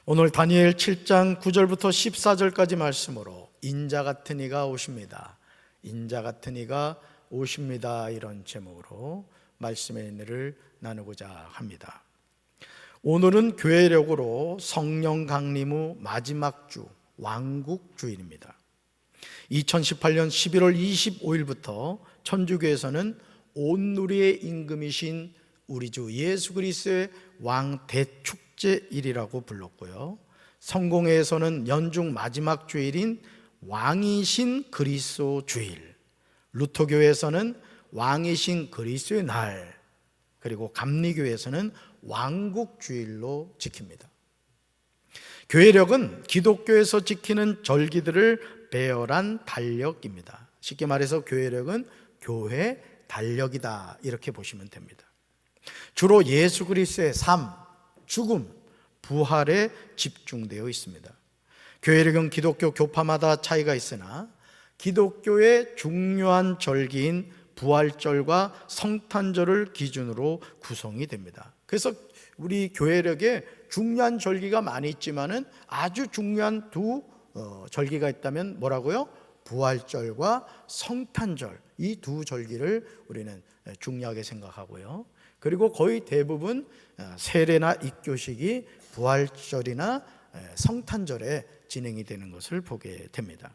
오늘 다니엘 7장 9절부터 14절까지 말씀으로 인자 같은 이가 오십니다. 인자 같은 이가 오십니다. 이런 제목으로 말씀의 은혜를 나누고자 합니다. 오늘은 교회력으로 성령 강림 후 마지막 주 왕국 주일입니다. 2018년 11월 25일부터 천주교에서는 온누리의 임금이신 우리 주 예수 그리스도의 왕 대축제일이라고 불렀고요, 성공회에서는 연중 마지막 주일인 왕이신 그리스도 주일, 루터교에서는 왕이신 그리스도의 날, 그리고 감리교에서는 왕국 주일로 지킵니다. 교회력은 기독교에서 지키는 절기들을 배열한 달력입니다. 쉽게 말해서 교회력은 교회 달력이다, 이렇게 보시면 됩니다. 주로 예수 그리스도의 삶, 죽음, 부활에 집중되어 있습니다. 교회력은 기독교 교파마다 차이가 있으나 기독교의 중요한 절기인 부활절과 성탄절을 기준으로 구성이 됩니다. 그래서 우리 교회력에 중요한 절기가 많이 있지만은 아주 중요한 두 절기가 있다면 뭐라고요? 부활절과 성탄절, 이 두 절기를 우리는 중요하게 생각하고요, 그리고 거의 대부분 세례나 입교식이 부활절이나 성탄절에 진행이 되는 것을 보게 됩니다.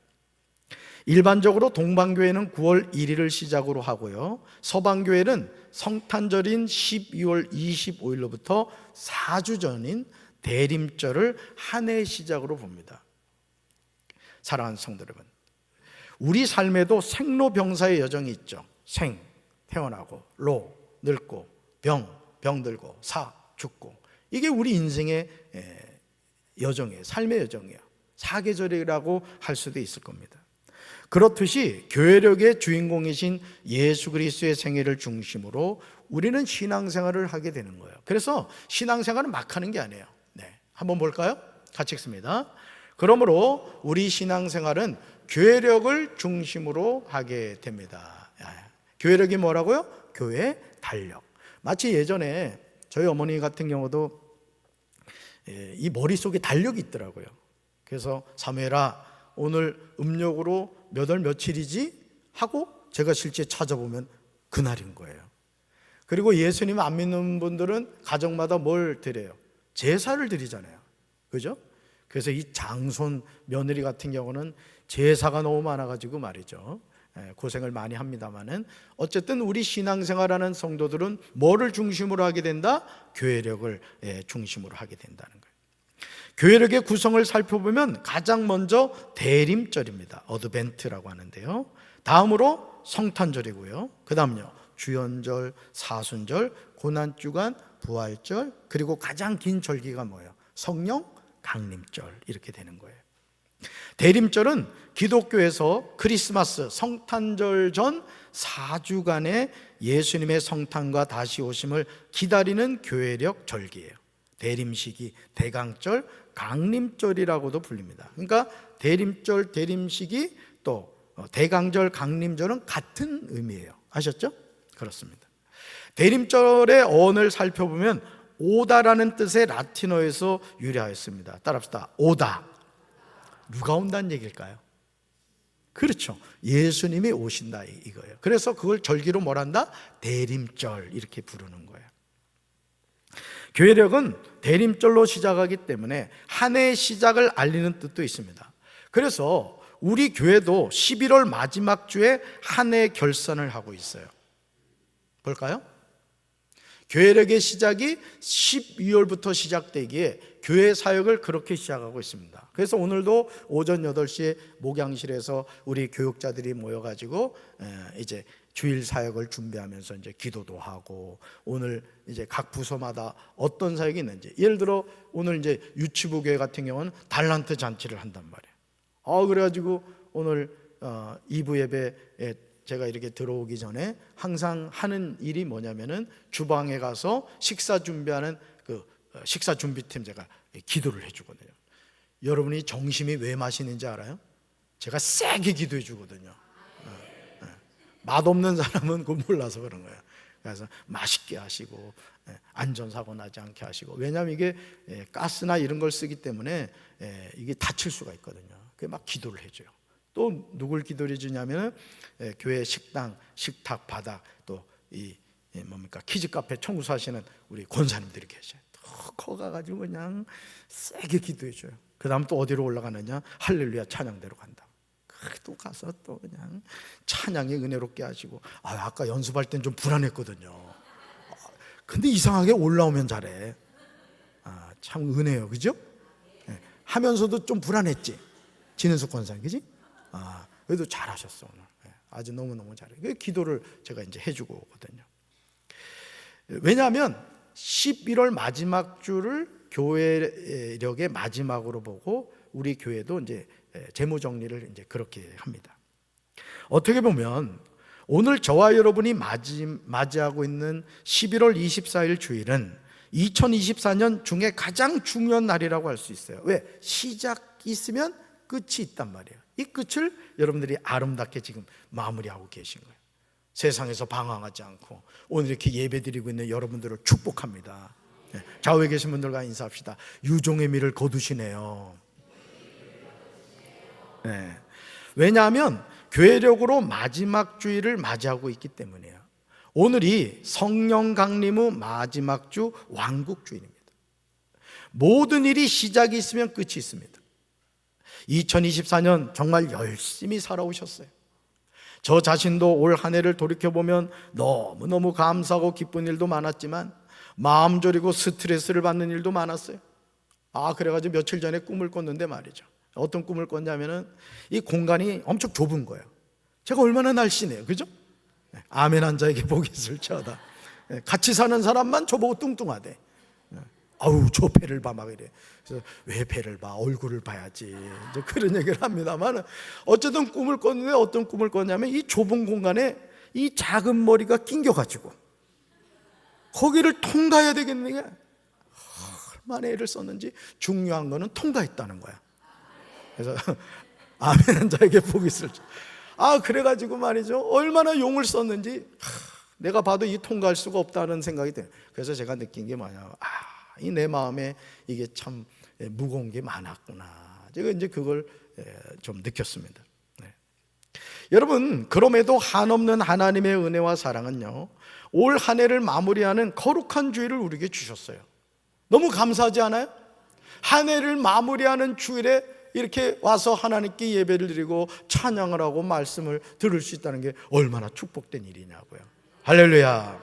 일반적으로 동방교회는 9월 1일을 시작으로 하고요, 서방교회는 성탄절인 12월 25일로부터 4주 전인 대림절을 한 해의 시작으로 봅니다. 사랑하는 성도 여러분, 우리 삶에도 생로병사의 여정이 있죠. 생, 태어나고, 로, 늙고, 병들고, 사, 죽고. 이게 우리 인생의 여정이에요. 삶의 여정이에요. 사계절이라고 할 수도 있을 겁니다. 그렇듯이 교회력의 주인공이신 예수 그리스도의 생애를 중심으로 우리는 신앙생활을 하게 되는 거예요. 그래서 신앙생활은 막 하는 게 아니에요. 한번 볼까요? 같이 읽습니다. 그러므로 우리 신앙생활은 교회력을 중심으로 하게 됩니다. 교회력이 뭐라고요? 교회 달력. 마치 예전에 저희 어머니 같은 경우도 이 머릿속에 달력이 있더라고요. 그래서 사무엘아, 오늘 음력으로 몇 월 며칠이지? 하고 제가 실제 찾아보면 그날인 거예요. 그리고 예수님 안 믿는 분들은 가정마다 뭘 드려요? 제사를 드리잖아요. 그죠? 그래서 이 장손 며느리 같은 경우는 제사가 너무 많아가지고 말이죠, 고생을 많이 합니다만은 어쨌든 우리 신앙생활하는 성도들은 뭐를 중심으로 하게 된다? 교회력을 중심으로 하게 된다는 거예요. 교회력의 구성을 살펴보면 가장 먼저 대림절입니다. 어드벤트라고 하는데요, 다음으로 성탄절이고요, 그 다음요 주연절, 사순절, 고난주간, 부활절, 그리고 가장 긴 절기가 뭐예요? 성령 강림절, 이렇게 되는 거예요. 대림절은 기독교에서 크리스마스, 성탄절 전 4주간의 예수님의 성탄과 다시 오심을 기다리는 교회력 절기예요. 대림식이 대강절, 강림절이라고도 불립니다. 그러니까 대림절, 대림식이 또 대강절, 강림절은 같은 의미예요. 아셨죠? 그렇습니다. 대림절의 어원을 살펴보면 오다라는 뜻의 라틴어에서 유래하였습니다. 따라합시다. 오다. 누가 온다는 얘기일까요? 그렇죠. 예수님이 오신다, 이거예요. 그래서 그걸 절기로 뭐란다? 대림절, 이렇게 부르는 거예요. 교회력은 대림절로 시작하기 때문에 한 해의 시작을 알리는 뜻도 있습니다. 그래서 우리 교회도 11월 마지막 주에 한 해 결산을 하고 있어요. 볼까요? 교회력의 시작이 12월부터 시작되기에 교회 사역을 그렇게 시작하고 있습니다. 그래서 오늘도 오전 8시에 목양실에서 우리 교육자들이 모여가지고 이제 주일 사역을 준비하면서 이제 기도도 하고, 오늘 이제 각 부서마다 어떤 사역이 있는지, 예를 들어 오늘 이제 유치부 교회 같은 경우는 달란트 잔치를 한단 말이에요. 그래가지고 오늘 2부 예배에 제가 이렇게 들어오기 전에 항상 하는 일이 뭐냐면은 주방에 가서 식사 준비하는 그 식사 준비팀 제가 기도를 해주거든요. 여러분이 정심이 왜 마시는지 알아요? 제가 세게 기도해 주거든요. 맛없는 사람은 그걸 몰라서 그런 거예요. 그래서 맛있게 하시고 안전사고 나지 않게 하시고, 왜냐하면 이게 가스나 이런 걸 쓰기 때문에 이게 다칠 수가 있거든요. 그게 막 기도를 해줘요. 또 누굴 기도를 해주냐면 교회 식당, 식탁, 바닥, 또 이 뭡니까 키즈카페 청소하시는 우리 권사님들이 계셔요. 또 거 가가지고 그냥 세게 기도해줘요. 그 다음 또 어디로 올라가느냐, 할렐루야 찬양대로 간다. 또 가서 또 그냥 찬양이 은혜롭게 하시고, 아까 연습할 땐 좀 불안했거든요. 근데 이상하게 올라오면 잘해. 참 은혜요, 그죠? 하면서도 좀 불안했지, 진은숙 권사님, 그지? 그래도 잘하셨어 오늘. 아주 너무너무 잘해. 그 기도를 제가 이제 해주고 오거든요. 왜냐하면 11월 마지막 주를 교회력의 마지막으로 보고 우리 교회도 이제 재무 정리를 이제 그렇게 합니다. 어떻게 보면 오늘 저와 여러분이 맞이하고 있는 11월 24일 주일은 2024년 중에 가장 중요한 날이라고 할 수 있어요. 왜? 시작이 있으면 끝이 있단 말이에요. 이 끝을 여러분들이 아름답게 지금 마무리하고 계신 거예요. 세상에서 방황하지 않고 오늘 이렇게 예배드리고 있는 여러분들을 축복합니다. 좌우에 계신 분들과 인사합시다. 유종의 미를 거두시네요. 왜냐하면 교회력으로 마지막 주일을 맞이하고 있기 때문이에요. 오늘이 성령 강림 후 마지막 주 왕국 주일입니다. 모든 일이 시작이 있으면 끝이 있습니다. 2024년 정말 열심히 살아오셨어요. 저 자신도 올 한 해를 돌이켜보면 너무너무 감사하고 기쁜 일도 많았지만 마음 졸이고 스트레스를 받는 일도 많았어요. 그래가지고 며칠 전에 꿈을 꿨는데 말이죠. 어떤 꿈을 꿨냐면은 이 공간이 엄청 좁은 거예요. 제가 얼마나 날씬해요, 그죠? 아멘 한 자에게 복이 있을지어다. 같이 사는 사람만 저보고 뚱뚱하대. 저 배를 봐, 막 이래. 그래서 왜 배를 봐? 얼굴을 봐야지. 이제 그런 얘기를 합니다만, 어쨌든 꿈을 꿨는데 어떤 꿈을 꿨냐면 이 좁은 공간에 이 작은 머리가 낑겨가지고 거기를 통과해야 되겠는 게, 얼마나 애를 썼는지 중요한 거는 통과했다는 거야. 그래서 아멘 한 자에게 복이 있을지. 그래가지고 말이죠, 얼마나 용을 썼는지 내가 봐도 이 통과할 수가 없다는 생각이 들어요. 그래서 제가 느낀 게 뭐냐, 이 내 마음에 이게 참 무거운 게 많았구나. 제가 이제 그걸 좀 느꼈습니다. 여러분, 그럼에도 한없는 하나님의 은혜와 사랑은요, 올 한 해를 마무리하는 거룩한 주일을 우리에게 주셨어요. 너무 감사하지 않아요? 한 해를 마무리하는 주일에 이렇게 와서 하나님께 예배를 드리고 찬양을 하고 말씀을 들을 수 있다는 게 얼마나 축복된 일이냐고요. 할렐루야.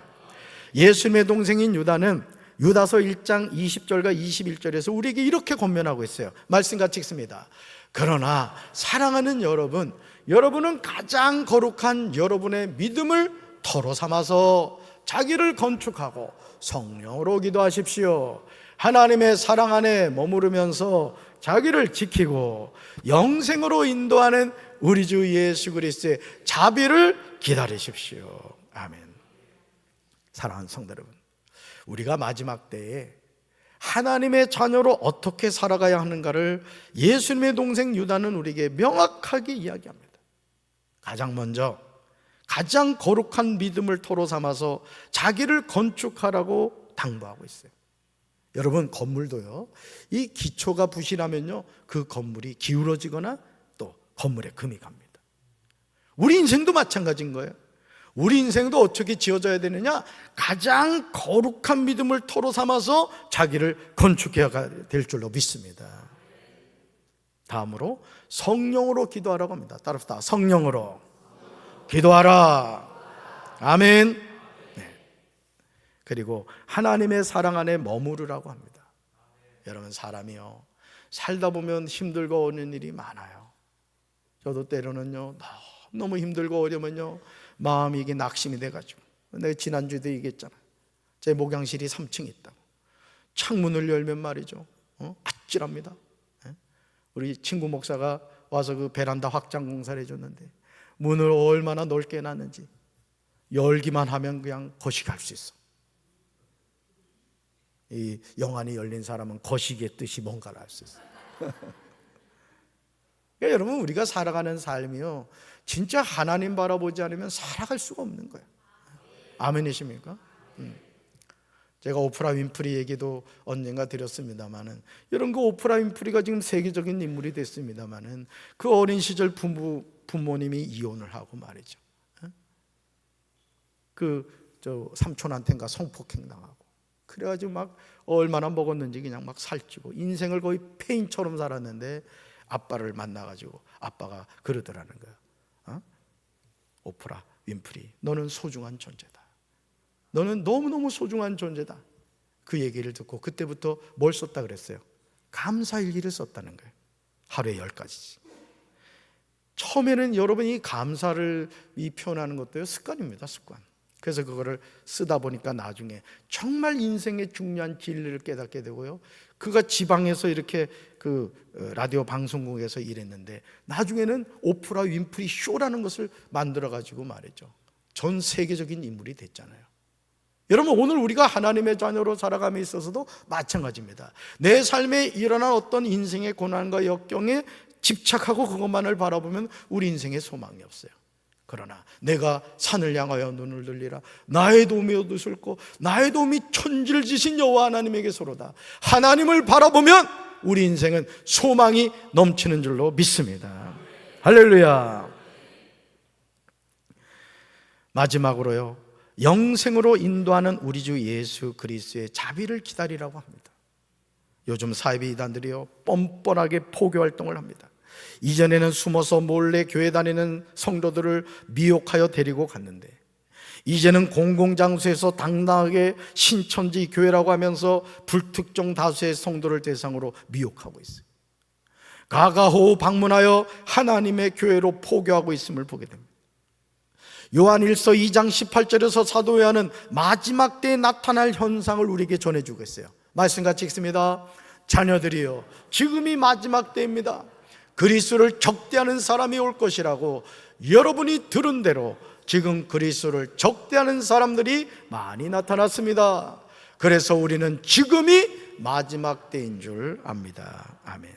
예수님의 동생인 유다는 유다서 1장 20절과 21절에서 우리에게 이렇게 권면하고 있어요. 말씀 같이 읽습니다. 그러나 사랑하는 여러분, 여러분은 가장 거룩한 여러분의 믿음을 터로 삼아서 자기를 건축하고 성령으로 기도하십시오. 하나님의 사랑 안에 머무르면서 자기를 지키고 영생으로 인도하는 우리 주 예수 그리스도의 자비를 기다리십시오. 아멘. 사랑하는 성도 여러분, 우리가 마지막 때에 하나님의 자녀로 어떻게 살아가야 하는가를 예수님의 동생 유다는 우리에게 명확하게 이야기합니다. 가장 먼저 가장 거룩한 믿음을 토로 삼아서 자기를 건축하라고 당부하고 있어요. 여러분, 건물도요, 이 기초가 부실하면요, 그 건물이 기울어지거나 또 건물에 금이 갑니다. 우리 인생도 마찬가지인 거예요. 우리 인생도 어떻게 지어져야 되느냐? 가장 거룩한 믿음을 토로 삼아서 자기를 건축해야 될 줄로 믿습니다. 다음으로 성령으로 기도하라고 합니다. 따라합시다. 성령으로 기도하라. 아멘. 그리고 하나님의 사랑 안에 머무르라고 합니다. 여러분, 사람이요, 살다 보면 힘들고 어려운 일이 많아요. 저도 때로는요, 너무 힘들고 어려우면요, 마음이 이게 낙심이 돼가지고, 내가 지난주에도 얘기했잖아. 제 목양실이 3층에 있다고. 창문을 열면 말이죠, 아찔합니다. 우리 친구 목사가 와서 그 베란다 확장 공사를 해줬는데 문을 얼마나 넓게 해놨는지 열기만 하면 그냥 거시기 할 수 있어. 이 영안이 열린 사람은 거시기의 뜻이 뭔가를 알 수 있어요. 그러니까 여러분, 우리가 살아가는 삶이요, 진짜 하나님 바라보지 않으면 살아갈 수가 없는 거예요. 아멘이십니까? 제가 오프라 윈프리 얘기도 언젠가 드렸습니다마는, 이런 그 오프라 윈프리가 지금 세계적인 인물이 됐습니다마는 그 어린 시절 부모님이 이혼을 하고 말이죠. 저 삼촌한테인가 성폭행 당하고, 그래가지고 막 얼마나 먹었는지 그냥 막 살찌고 인생을 거의 폐인처럼 살았는데, 아빠를 만나가지고 아빠가 그러더라는 거야. 오프라 윈프리, 너는 소중한 존재다. 너는 너무너무 소중한 존재다. 그 얘기를 듣고 그때부터 뭘 썼다 그랬어요? 감사일기를 썼다는 거예요. 하루에 10가지씩. 처음에는 여러분이 감사를 표현하는 것도요, 습관입니다. 습관. 그래서 그거를 쓰다 보니까 나중에 정말 인생의 중요한 진리를 깨닫게 되고요, 그가 지방에서 이렇게 그 라디오 방송국에서 일했는데 나중에는 오프라 윈프리 쇼라는 것을 만들어 가지고 말이죠, 전 세계적인 인물이 됐잖아요. 여러분, 오늘 우리가 하나님의 자녀로 살아감에 있어서도 마찬가지입니다. 내 삶에 일어난 어떤 인생의 고난과 역경에 집착하고 그것만을 바라보면 우리 인생에 소망이 없어요. 그러나 내가 산을 향하여 눈을 들리라. 나의 도움이 어디서올꼬? 나의 도움이 천지를 지신 여호와 하나님에게서로다. 하나님을 바라보면 우리 인생은 소망이 넘치는 줄로 믿습니다. 할렐루야. 마지막으로요, 영생으로 인도하는 우리 주 예수 그리스도의 자비를 기다리라고 합니다. 요즘 사이비 이단들이요, 뻔뻔하게 포교 활동을 합니다. 이전에는 숨어서 몰래 교회 다니는 성도들을 미혹하여 데리고 갔는데, 이제는 공공장소에서 당당하게 신천지 교회라고 하면서 불특정 다수의 성도를 대상으로 미혹하고 있어요. 가가호호 방문하여 하나님의 교회로 포교하고 있음을 보게 됩니다. 요한일서 2장 18절에서 사도 요한은 마지막 때에 나타날 현상을 우리에게 전해주고 있어요. 말씀 같이 읽습니다. 자녀들이여, 지금이 마지막 때입니다. 그리스도를 적대하는 사람이 올 것이라고 여러분이 들은 대로 지금 그리스도를 적대하는 사람들이 많이 나타났습니다. 그래서 우리는 지금이 마지막 때인 줄 압니다. 아멘.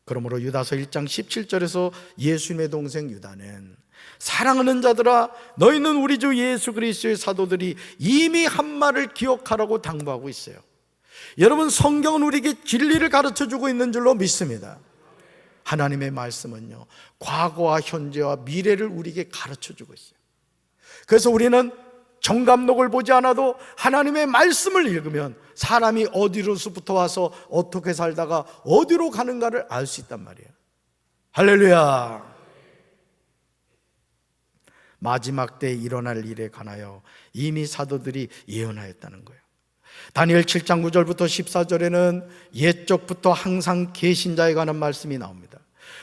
그러므로 유다서 1장 17절에서 예수님의 동생 유다는, 사랑하는 자들아, 너희는 우리 주 예수 그리스도의 사도들이 이미 한 말을 기억하라고 당부하고 있어요. 여러분, 성경은 우리에게 진리를 가르쳐주고 있는 줄로 믿습니다. 하나님의 말씀은요, 과거와 현재와 미래를 우리에게 가르쳐주고 있어요. 그래서 우리는 정감록을 보지 않아도 하나님의 말씀을 읽으면 사람이 어디로서부터 와서 어떻게 살다가 어디로 가는가를 알 수 있단 말이에요. 할렐루야. 마지막 때에 일어날 일에 관하여 이미 사도들이 예언하였다는 거예요. 다니엘 7장 9절부터 14절에는 옛적부터 항상 계신 자에 관한 말씀이 나옵니다.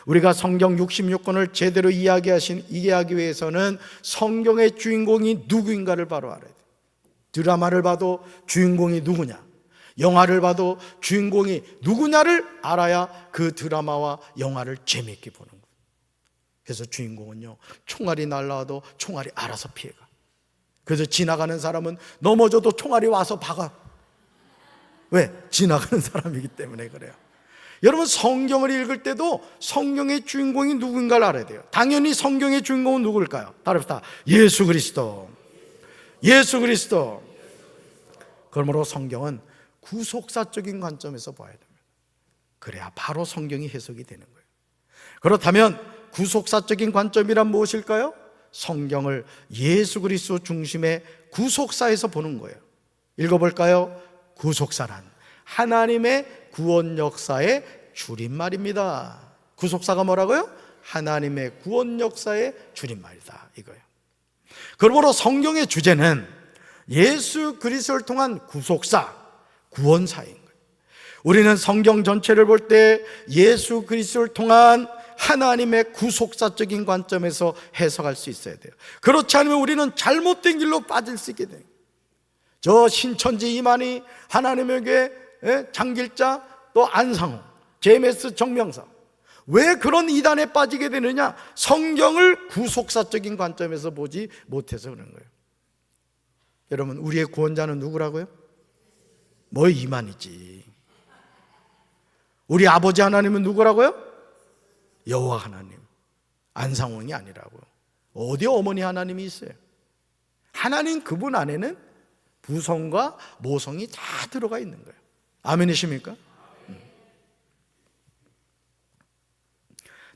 우리가 성경 66권을 제대로 이해하기 위해서는 성경의 주인공이 누구인가를 바로 알아야 돼요. 드라마를 봐도 주인공이 누구냐, 영화를 봐도 주인공이 누구냐를 알아야 그 드라마와 영화를 재미있게 보는 거예요. 그래서 주인공은요, 총알이 날라와도 총알이 알아서 피해가. 그래서 지나가는 사람은 넘어져도 총알이 와서 박아. 왜? 지나가는 사람이기 때문에 그래요. 여러분, 성경을 읽을 때도 성경의 주인공이 누군가를 알아야 돼요. 당연히 성경의 주인공은 누구일까요? 따릅시다. 예수 그리스도. 예수 그리스도. 그러므로 성경은 구속사적인 관점에서 봐야 됩니다. 그래야 바로 성경이 해석이 되는 거예요. 그렇다면 구속사적인 관점이란 무엇일까요? 성경을 예수 그리스도 중심의 구속사에서 보는 거예요. 읽어볼까요? 구속사란 하나님의 구원 역사의 줄임말입니다. 구속사가 뭐라고요? 하나님의 구원 역사의 줄임말이다, 이거예요. 그러므로 성경의 주제는 예수 그리스도를 통한 구속사, 구원사인 거예요. 우리는 성경 전체를 볼 때 예수 그리스도를 통한 하나님의 구속사적인 관점에서 해석할 수 있어야 돼요. 그렇지 않으면 우리는 잘못된 길로 빠질 수 있게 돼요. 저 신천지 이만희, 하나님에게 장길자, 또 안상호, 제메스 정명사, 왜 그런 이단에 빠지게 되느냐? 성경을 구속사적인 관점에서 보지 못해서 그런 거예요. 여러분, 우리의 구원자는 누구라고요? 뭐 이만희지. 우리 아버지 하나님은 누구라고요? 여호와 하나님, 안상홍이 아니라고요. 어디 어머니 하나님이 있어요? 하나님 그분 안에는 부성과 모성이 다 들어가 있는 거예요. 아멘이십니까?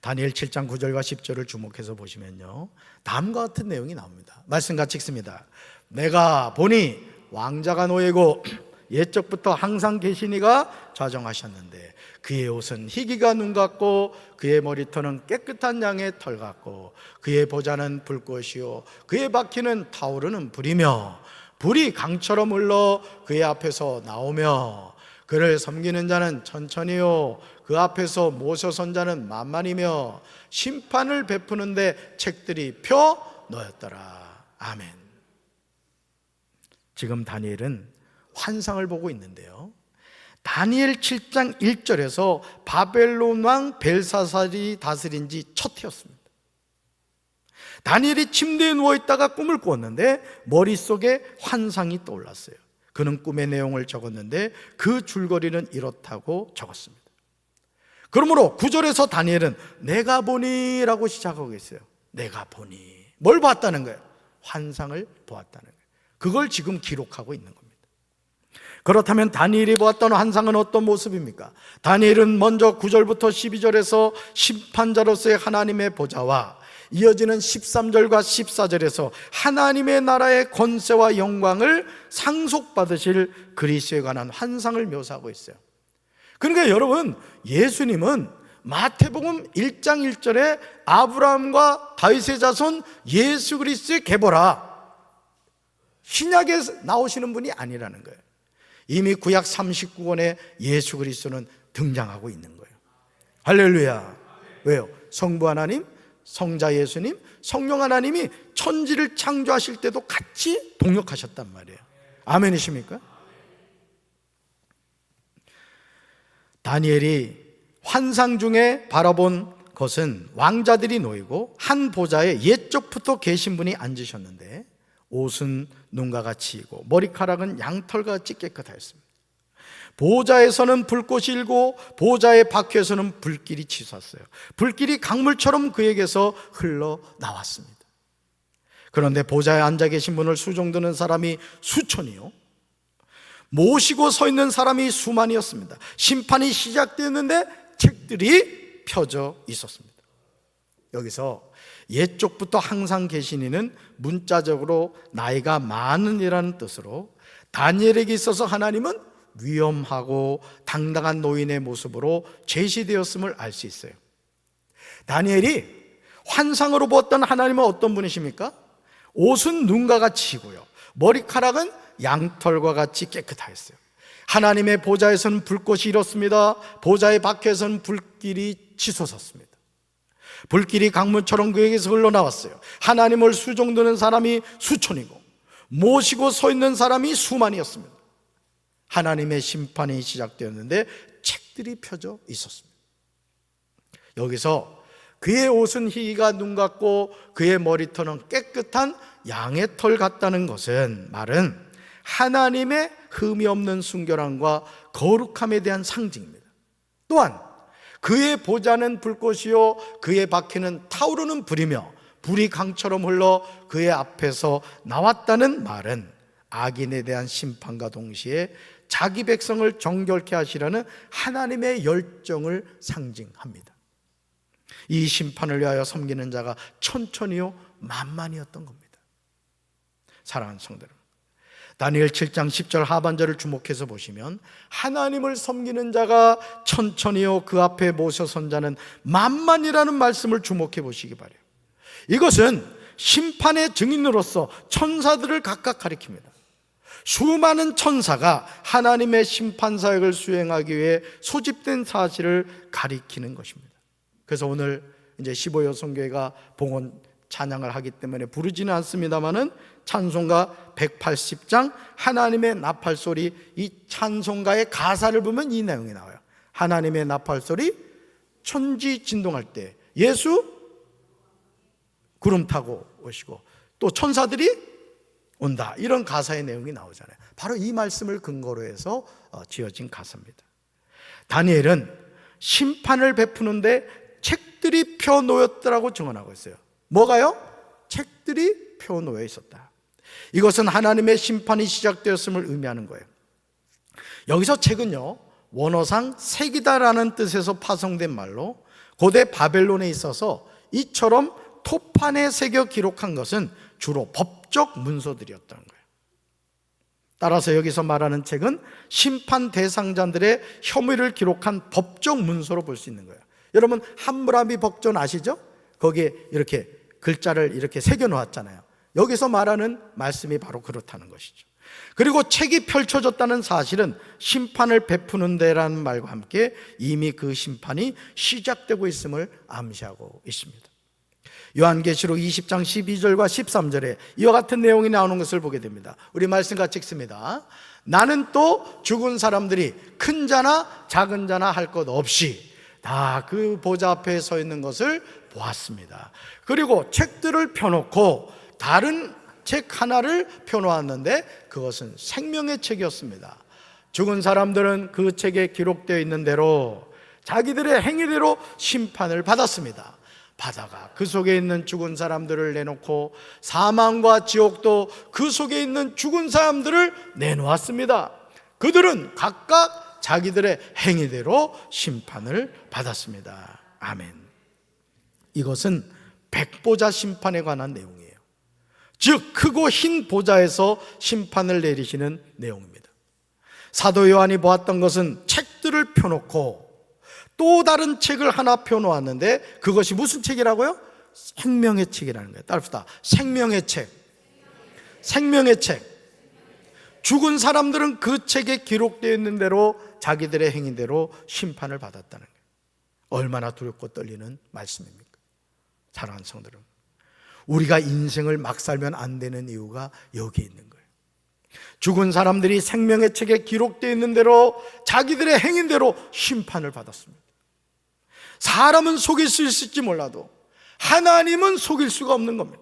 다니엘 7장 9절과 10절을 주목해서 보시면요, 다음과 같은 내용이 나옵니다. 말씀 같이 읽습니다. 내가 보니 왕자가 노예고 옛적부터 항상 계시니가 좌정하셨는데 그의 옷은 희기가 눈 같고 그의 머리털은 깨끗한 양의 털 같고 그의 보좌는 불꽃이요 그의 바퀴는 타오르는 불이며 불이 강처럼 흘러 그의 앞에서 나오며 그를 섬기는 자는 천천히요 그 앞에서 모셔선 자는 만만이며 심판을 베푸는데 책들이 펴 놓였더라. 아멘. 지금 다니엘은 환상을 보고 있는데요, 다니엘 7장 1절에서 바벨론 왕 벨사살이 다스린 지 첫 해였습니다. 다니엘이 침대에 누워있다가 꿈을 꾸었는데 머릿속에 환상이 떠올랐어요. 그는 꿈의 내용을 적었는데 그 줄거리는 이렇다고 적었습니다. 그러므로 9절에서 다니엘은 내가 보니 라고 시작하고 있어요. 내가 보니. 뭘 봤다는 거예요? 환상을 보았다는 거예요. 그걸 지금 기록하고 있는 겁니다. 그렇다면 다니엘이 보았던 환상은 어떤 모습입니까? 다니엘은 먼저 9절부터 12절에서 심판자로서의 하나님의 보좌와 이어지는 13절과 14절에서 하나님의 나라의 권세와 영광을 상속받으실 그리스도에 관한 환상을 묘사하고 있어요. 그러니까 여러분, 예수님은 마태복음 1장 1절에 아브라함과 다윗의 자손 예수 그리스도의 계보라, 신약에 나오시는 분이 아니라는 거예요. 이미 구약 39권에 예수 그리스도는 등장하고 있는 거예요. 할렐루야. 왜요? 성부 하나님, 성자 예수님, 성령 하나님이 천지를 창조하실 때도 같이 동역하셨단 말이에요. 아멘이십니까? 다니엘이 환상 중에 바라본 것은 왕자들이 놓이고 한 보좌에 옛적부터 계신 분이 앉으셨는데 옷은 눈과 같이 이고 머리카락은 양털과 같이 깨끗하였습니다. 보좌에서는 불꽃이 일고 보좌의 바퀴에서는 불길이 치솟았어요. 불길이 강물처럼 그에게서 흘러나왔습니다. 그런데 보좌에 앉아 계신 분을 수종드는 사람이 수천이요 모시고 서 있는 사람이 수만이었습니다. 심판이 시작되었는데 책들이 펴져 있었습니다. 여기서 옛적부터 항상 계신 이는 문자적으로 나이가 많은 이라는 뜻으로 다니엘에게 있어서 하나님은 위엄하고 당당한 노인의 모습으로 제시되었음을 알 수 있어요. 다니엘이 환상으로 보았던 하나님은 어떤 분이십니까? 옷은 눈과 같이 이고요 머리카락은 양털과 같이 깨끗하였어요. 하나님의 보좌에서는 불꽃이 일었습니다. 보좌의 밖에서는 불길이 치솟았습니다. 불길이 강물처럼 그에게서 흘러나왔어요. 하나님을 수종드는 사람이 수천이고 모시고 서 있는 사람이 수만이었습니다. 하나님의 심판이 시작되었는데 책들이 펴져 있었습니다. 여기서 그의 옷은 희가 눈 같고 그의 머리털은 깨끗한 양의 털 같다는 것은 말은 하나님의 흠이 없는 순결함과 거룩함에 대한 상징입니다. 또한 그의 보좌는 불꽃이요 그의 바퀴는 타오르는 불이며 불이 강처럼 흘러 그의 앞에서 나왔다는 말은 악인에 대한 심판과 동시에 자기 백성을 정결케 하시려는 하나님의 열정을 상징합니다. 이 심판을 위하여 섬기는 자가 천천히요 만만이었던 겁니다. 사랑하는 성도 여러분, 다니엘 7장 10절 하반절을 주목해서 보시면 하나님을 섬기는 자가 천천히요 그 앞에 모셔선 자는 만만이라는 말씀을 주목해 보시기 바라요. 이것은 심판의 증인으로서 천사들을 각각 가리킵니다. 수많은 천사가 하나님의 심판 사역을 수행하기 위해 소집된 사실을 가리키는 것입니다. 그래서 오늘 이제 15여 성교회가 봉헌 찬양을 하기 때문에 부르지는 않습니다만은 찬송가 180장 하나님의 나팔소리, 이 찬송가의 가사를 보면 이 내용이 나와요. 하나님의 나팔소리, 천지 진동할 때 예수 구름 타고 오시고 또 천사들이 온다, 이런 가사의 내용이 나오잖아요. 바로 이 말씀을 근거로 해서 지어진 가사입니다. 다니엘은 심판을 베푸는데 책들이 펴놓였더라고 증언하고 있어요. 뭐가요? 책들이 펴놓여 있었다. 이것은 하나님의 심판이 시작되었음을 의미하는 거예요. 여기서 책은요, 원어상 색이다라는 뜻에서 파송된 말로 고대 바벨론에 있어서 이처럼 토판에 새겨 기록한 것은 주로 법적 문서들이었다는 거예요. 따라서 여기서 말하는 책은 심판 대상자들의 혐의를 기록한 법적 문서로 볼 수 있는 거예요. 여러분 함무라비 법전 아시죠? 거기에 이렇게 글자를 이렇게 새겨 놓았잖아요. 여기서 말하는 말씀이 바로 그렇다는 것이죠. 그리고 책이 펼쳐졌다는 사실은 심판을 베푸는 데라는 말과 함께 이미 그 심판이 시작되고 있음을 암시하고 있습니다. 요한계시록 20장 12절과 13절에 이와 같은 내용이 나오는 것을 보게 됩니다. 우리 말씀 같이 읽습니다. 나는 또 죽은 사람들이 큰 자나 작은 자나 할 것 없이 다 그 보좌 앞에 서 있는 것을 보았습니다. 그리고 책들을 펴놓고 다른 책 하나를 펴놓았는데 그것은 생명의 책이었습니다. 죽은 사람들은 그 책에 기록되어 있는 대로 자기들의 행위대로 심판을 받았습니다. 바다가 그 속에 있는 죽은 사람들을 내놓고 사망과 지옥도 그 속에 있는 죽은 사람들을 내놓았습니다. 그들은 각각 자기들의 행위대로 심판을 받았습니다. 아멘. 이것은 백보자 심판에 관한 내용이에요. 즉 크고 흰 보좌에서 심판을 내리시는 내용입니다. 사도 요한이 보았던 것은 책들을 펴놓고 또 다른 책을 하나 펴놓았는데 그것이 무슨 책이라고요? 생명의 책이라는 거예요. 따릅시다. 생명의 책. 생명의 책. 죽은 사람들은 그 책에 기록되어 있는 대로 자기들의 행위대로 심판을 받았다는 거예요. 얼마나 두렵고 떨리는 말씀입니까? 사랑하는 성도들, 우리가 인생을 막 살면 안 되는 이유가 여기에 있는 거예요. 죽은 사람들이 생명의 책에 기록되어 있는 대로 자기들의 행위대로 심판을 받았습니다. 사람은 속일 수 있을지 몰라도 하나님은 속일 수가 없는 겁니다.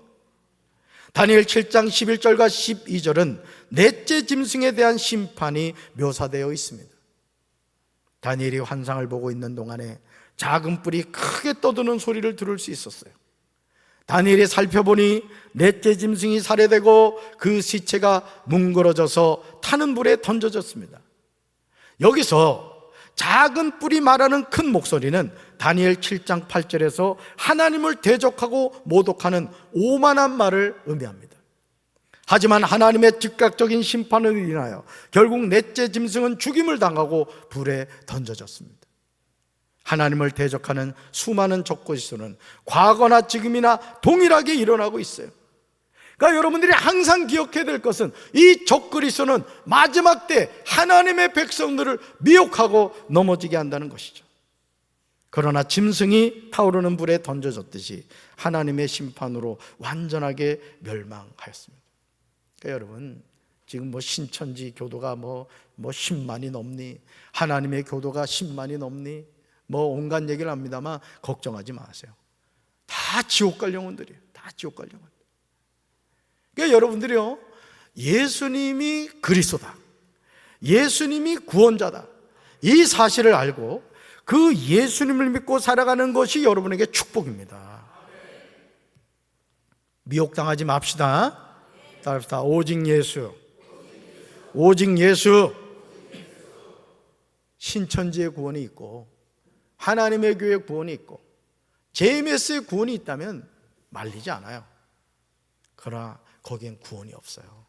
다니엘 7장 11절과 12절은 넷째 짐승에 대한 심판이 묘사되어 있습니다. 다니엘이 환상을 보고 있는 동안에 작은 뿔이 크게 떠드는 소리를 들을 수 있었어요. 다니엘이 살펴보니 넷째 짐승이 살해되고 그 시체가 뭉그러져서 타는 불에 던져졌습니다. 여기서 작은 뿔이 말하는 큰 목소리는 다니엘 7장 8절에서 하나님을 대적하고 모독하는 오만한 말을 의미합니다. 하지만 하나님의 즉각적인 심판을 인하여 결국 넷째 짐승은 죽임을 당하고 불에 던져졌습니다. 하나님을 대적하는 수많은 적그리스도는 과거나 지금이나 동일하게 일어나고 있어요. 그러니까 여러분들이 항상 기억해야 될 것은 이 적그리스도는 마지막 때 하나님의 백성들을 미혹하고 넘어지게 한다는 것이죠. 그러나 짐승이 타오르는 불에 던져졌듯이 하나님의 심판으로 완전하게 멸망하였습니다. 그러니까 여러분, 지금 뭐 신천지 교도가 뭐 10만이 넘니, 하나님의 교도가 10만이 넘니, 뭐 온갖 얘기를 합니다만 걱정하지 마세요. 다 지옥 갈 영혼들이에요. 다 지옥 갈 영혼. 그러니까 여러분들이요, 예수님이 그리스도다, 예수님이 구원자다, 이 사실을 알고 그 예수님을 믿고 살아가는 것이 여러분에게 축복입니다. 미혹당하지 맙시다. 따라합시다. 오직 예수. 오직 예수. 신천지의 구원이 있고 하나님의 교회의 구원이 있고 JMS의 구원이 있다면 말리지 않아요. 그러나 거기엔 구원이 없어요.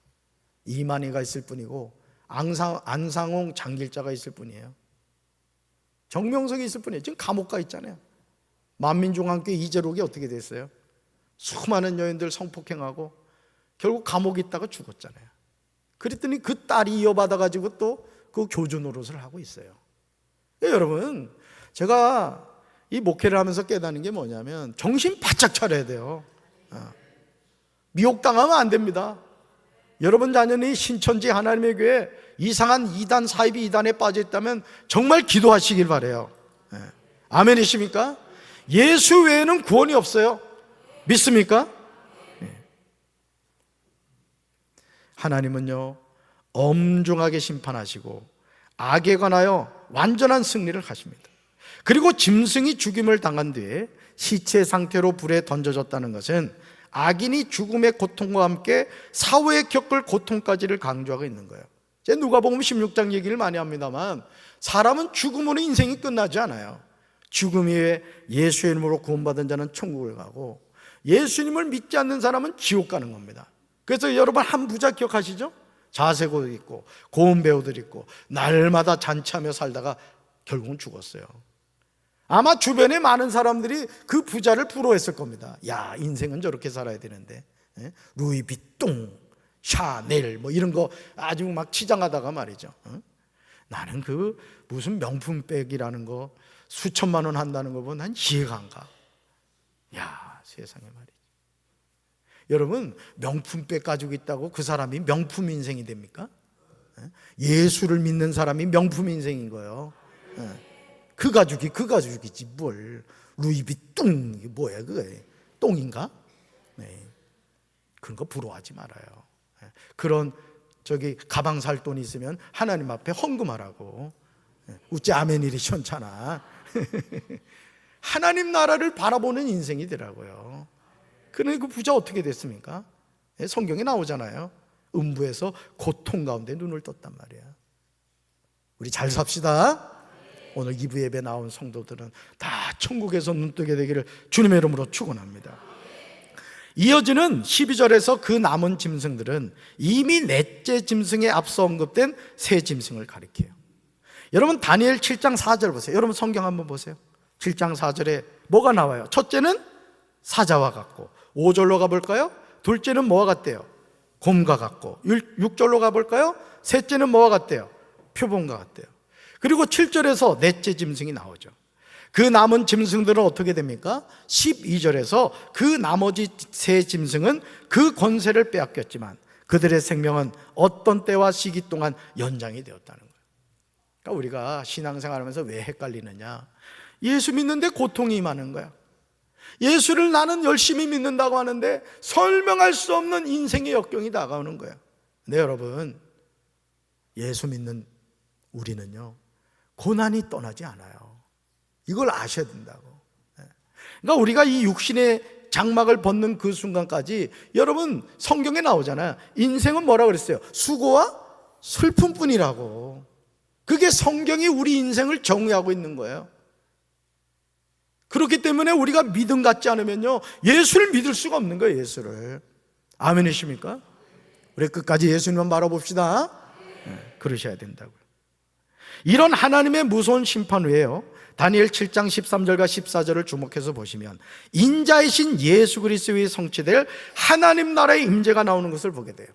이만희가 있을 뿐이고 안상홍 장길자가 있을 뿐이에요. 정명석이 있을 뿐이에요. 지금 감옥 가 있잖아요. 만민중앙교회 이재록이 어떻게 됐어요? 수많은 여인들 성폭행하고 결국 감옥에 있다가 죽었잖아요. 그랬더니 그 딸이 이어받아가지고 또 그 교주 노릇을 하고 있어요. 여러분, 제가 이 목회를 하면서 깨닫는 게 뭐냐면 정신 바짝 차려야 돼요. 미혹당하면 안 됩니다. 여러분 자녀이 신천지 하나님의 교회 이상한 이단, 사이비 이단에 빠져 있다면 정말 기도하시길 바라요. 아멘이십니까? 예수 외에는 구원이 없어요. 믿습니까? 하나님은요, 엄중하게 심판하시고 악에 관하여 완전한 승리를 하십니다. 그리고 짐승이 죽임을 당한 뒤에 시체 상태로 불에 던져졌다는 것은 악인이 죽음의 고통과 함께 사후에 겪을 고통까지를 강조하고 있는 거예요. 제 누가복음 16장 얘기를 많이 합니다만 사람은 죽음으로 인생이 끝나지 않아요. 죽음 이후에 예수의 이름으로 구원받은 자는 천국을 가고 예수님을 믿지 않는 사람은 지옥 가는 겁니다. 그래서 여러분 한 부자 기억하시죠? 자세고 있고 고운 배우들 있고 날마다 잔치하며 살다가 결국은 죽었어요. 아마 주변에 많은 사람들이 그 부자를 부러워했을 겁니다. 야, 인생은 저렇게 살아야 되는데, 루이비통, 샤넬 뭐 이런 거 아주 막 치장하다가 말이죠. 나는 그 무슨 명품백이라는 거 수천만 원 한다는 거 보면 난 이해가 안 가. 야, 세상에 말이죠. 여러분, 명품백 가지고 있다고 그 사람이 명품 인생이 됩니까? 예수를 믿는 사람이 명품 인생인 거예요. 그 가죽이지 뭘. 루이비통 이게 뭐야 그게 똥인가? 네. 그런 거 부러워하지 말아요. 그런 가방 살 돈 있으면 하나님 앞에 헌금하라고. 우찌 아멘이리 시원찮아. 하나님 나라를 바라보는 인생이 되라고요. 그런데 그 부자 어떻게 됐습니까? 성경에 나오잖아요. 음부에서 고통 가운데 눈을 떴단 말이야. 우리 잘 삽시다. 오늘 2부 예배 나온 성도들은 다 천국에서 눈뜨게 되기를 주님의 이름으로 축원합니다. 이어지는 12절에서 그 남은 짐승들은 이미 넷째 짐승에 앞서 언급된 새 짐승을 가리켜요. 여러분 다니엘 7장 4절 보세요. 여러분 성경 한번 보세요. 7장 4절에 뭐가 나와요? 첫째는 사자와 같고, 5절로 가볼까요? 둘째는 뭐와 같대요? 곰과 같고, 6절로 가볼까요? 셋째는 뭐와 같대요? 표범과 같대요. 그리고 7절에서 넷째 짐승이 나오죠. 그 남은 짐승들은 어떻게 됩니까? 12절에서 그 나머지 세 짐승은 그 권세를 빼앗겼지만 그들의 생명은 어떤 때와 시기 동안 연장이 되었다는 거예요. 그러니까 우리가 신앙생활하면서 왜 헷갈리느냐? 예수 믿는데 고통이 임하는 거야. 예수를 나는 열심히 믿는다고 하는데 설명할 수 없는 인생의 역경이 다가오는 거야. 네, 여러분, 예수 믿는 우리는요 고난이 떠나지 않아요. 이걸 아셔야 된다고. 그러니까 우리가 이 육신의 장막을 벗는 그 순간까지, 여러분 성경에 나오잖아요. 인생은 뭐라 그랬어요? 수고와 슬픔뿐이라고. 그게 성경이 우리 인생을 정의하고 있는 거예요. 그렇기 때문에 우리가 믿음 갖지 않으면요 예수를 믿을 수가 없는 거예요. 예수를. 아멘이십니까? 우리 끝까지 예수님만 바라봅시다. 그러셔야 된다고요. 이런 하나님의 무서운 심판 후에요 다니엘 7장 13절과 14절을 주목해서 보시면 인자이신 예수 그리스도의 성취될 하나님 나라의 임재가 나오는 것을 보게 돼요.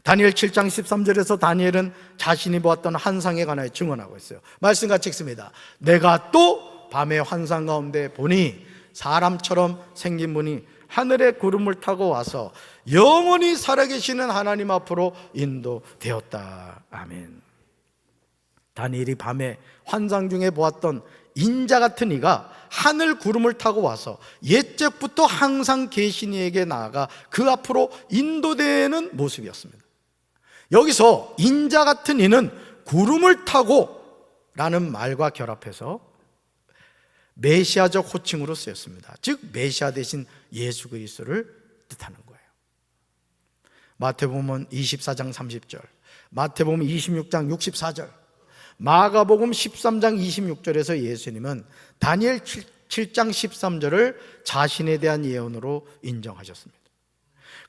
다니엘 7장 13절에서 다니엘은 자신이 보았던 환상에 관하여 증언하고 있어요. 말씀 같이 읽습니다. 내가 또 밤의 환상 가운데 보니 사람처럼 생긴 분이 하늘의 구름을 타고 와서 영원히 살아계시는 하나님 앞으로 인도되었다. 아멘. 다니엘이 밤에 환상 중에 보았던 인자 같은 이가 하늘 구름을 타고 와서 옛적부터 항상 계신 이에게 나아가 그 앞으로 인도되는 모습이었습니다. 여기서 인자 같은 이는 구름을 타고 라는 말과 결합해서 메시아적 호칭으로 쓰였습니다. 즉 메시아 대신 예수 그리스도를 뜻하는 거예요. 마태복음 24장 30절, 마태복음 26장 64절, 마가복음 13장 26절에서 예수님은 다니엘 7장 13절을 자신에 대한 예언으로 인정하셨습니다.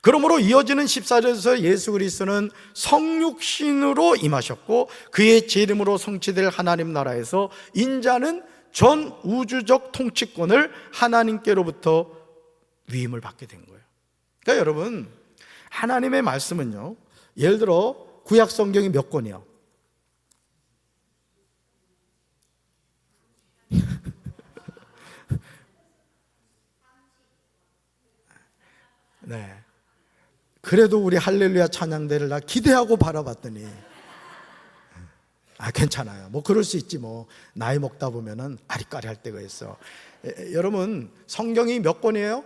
그러므로 이어지는 14절에서 예수 그리스도는 성육신으로 임하셨고 그의 재림으로 성취될 하나님 나라에서 인자는 전 우주적 통치권을 하나님께로부터 위임을 받게 된 거예요. 그러니까 여러분, 하나님의 말씀은요, 예를 들어 구약 성경이 몇 권이요? 네. 그래도 우리 할렐루야 찬양대를 나 기대하고 바라봤더니 괜찮아요. 뭐 그럴 수 있지 뭐. 나이 먹다 보면은 아리까리 할 때가 있어. 여러분 성경이 몇 권이에요?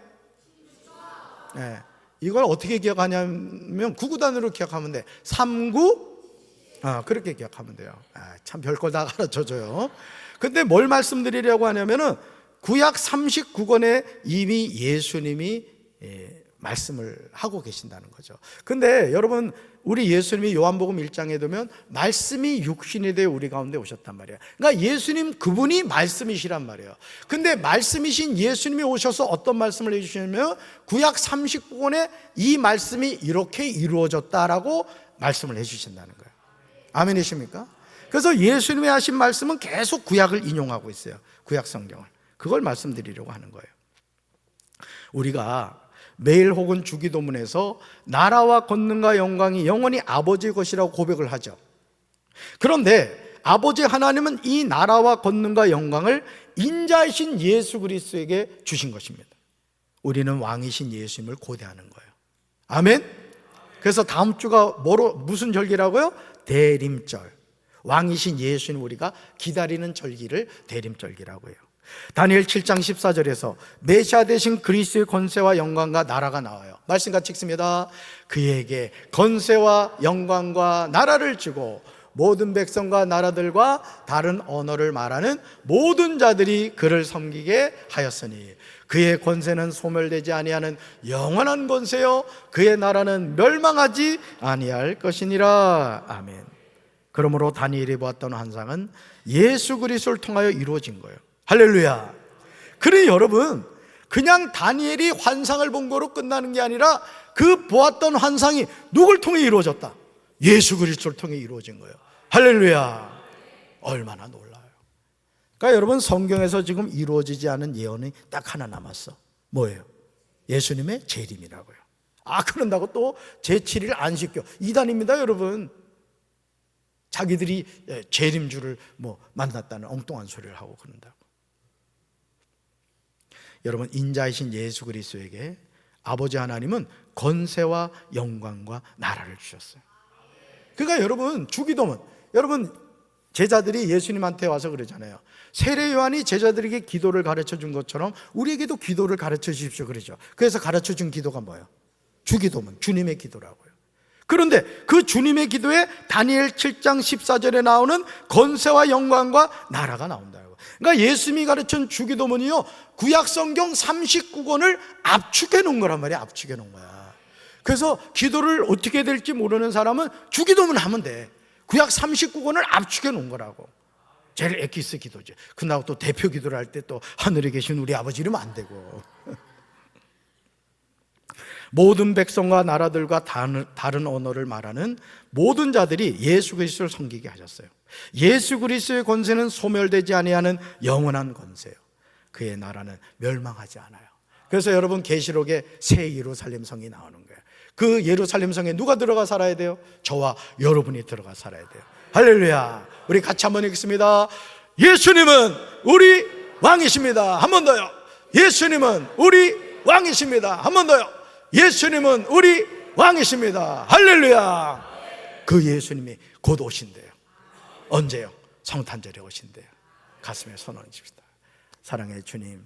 네. 이걸 어떻게 기억하냐면 구구단으로 기억하면 돼. 39 그렇게 기억하면 돼요. 참 별걸 다 가르쳐줘요. 근데 뭘 말씀드리려고 하냐면은 구약 39권에 이미 예수님이 말씀을 하고 계신다는 거죠. 근데 여러분, 우리 예수님이 요한복음 1장에 보면 말씀이 육신이 되어 우리 가운데 오셨단 말이에요. 그러니까 예수님 그분이 말씀이시란 말이에요. 근데 말씀이신 예수님이 오셔서 어떤 말씀을 해주시냐면 구약 39권에 이 말씀이 이렇게 이루어졌다라고 말씀을 해주신다는 거예요. 아멘이십니까? 그래서 예수님이 하신 말씀은 계속 구약을 인용하고 있어요. 구약 성경을. 그걸 말씀드리려고 하는 거예요. 우리가 매일 혹은 주기도문에서 나라와 권능과 영광이 영원히 아버지의 것이라고 고백을 하죠. 그런데 아버지 하나님은 이 나라와 권능과 영광을 인자이신 예수 그리스도에게 주신 것입니다. 우리는 왕이신 예수님을 고대하는 거예요. 아멘. 그래서 다음 주가 무슨 절기라고요? 대림절. 왕이신 예수님 우리가 기다리는 절기를 대림절기라고 해요. 다니엘 7장 14절에서 메시아 되신 그리스도의 권세와 영광과 나라가 나와요. 말씀 같이 읽습니다. 그에게 권세와 영광과 나라를 주고 모든 백성과 나라들과 다른 언어를 말하는 모든 자들이 그를 섬기게 하였으니 그의 권세는 소멸되지 아니하는 영원한 권세요 그의 나라는 멸망하지 아니할 것이니라. 아멘. 그러므로 다니엘이 보았던 환상은 예수 그리스도를 통하여 이루어진 거예요. 할렐루야. 그래 여러분, 그냥 다니엘이 환상을 본 거로 끝나는 게 아니라 그 보았던 환상이 누굴 통해 이루어졌다? 예수 그리스도를 통해 이루어진 거예요. 할렐루야. 얼마나 놀라요. 그러니까 여러분, 성경에서 지금 이루어지지 않은 예언이 딱 하나 남았어. 뭐예요? 예수님의 재림이라고요. 그런다고 또 제7일 안식교. 이단입니다 여러분. 자기들이 재림주를 만났다는 엉뚱한 소리를 하고 그런다고. 여러분, 인자이신 예수 그리스도에게 아버지 하나님은 권세와 영광과 나라를 주셨어요. 그러니까 여러분, 주기도문, 여러분 제자들이 예수님한테 와서 그러잖아요. 세례 요한이 제자들에게 기도를 가르쳐 준 것처럼 우리에게도 기도를 가르쳐 주십시오 그러죠. 그래서 가르쳐 준 기도가 뭐예요? 주기도문, 주님의 기도라고요. 그런데 그 주님의 기도에 다니엘 7장 14절에 나오는 권세와 영광과 나라가 나온다고. 그러니까 예수님이 가르친 주기도문이요, 구약 성경 39권을 압축해 놓은 거란 말이야. 압축해 놓은 거야. 그래서 기도를 어떻게 될지 모르는 사람은 주기도문 하면 돼. 구약 39권을 압축해 놓은 거라고. 제일 엑기스 기도죠. 그나고 또 대표 기도를 할 때 또 하늘에 계신 우리 아버지 이러면 안 되고. 모든 백성과 나라들과 다른 언어를 말하는 모든 자들이 예수 그리스도를 섬기게 하셨어요. 예수 그리스도의 권세는 소멸되지 아니하는 영원한 권세요. 그의 나라는 멸망하지 않아요. 그래서 여러분, 계시록에 새 예루살렘 성이 나오는 거예요. 그 예루살렘 성에 누가 들어가 살아야 돼요? 저와 여러분이 들어가 살아야 돼요. 할렐루야. 우리 같이 한번 읽겠습니다. 예수님은 우리 왕이십니다. 한 번 더요. 예수님은 우리 왕이십니다. 한 번 더요. 예수님은 우리 왕이십니다. 할렐루야. 그 예수님이 곧 오신대요. 언제요? 성탄절에 오신대요. 가슴에 손 얹읍시다. 사랑의 주님,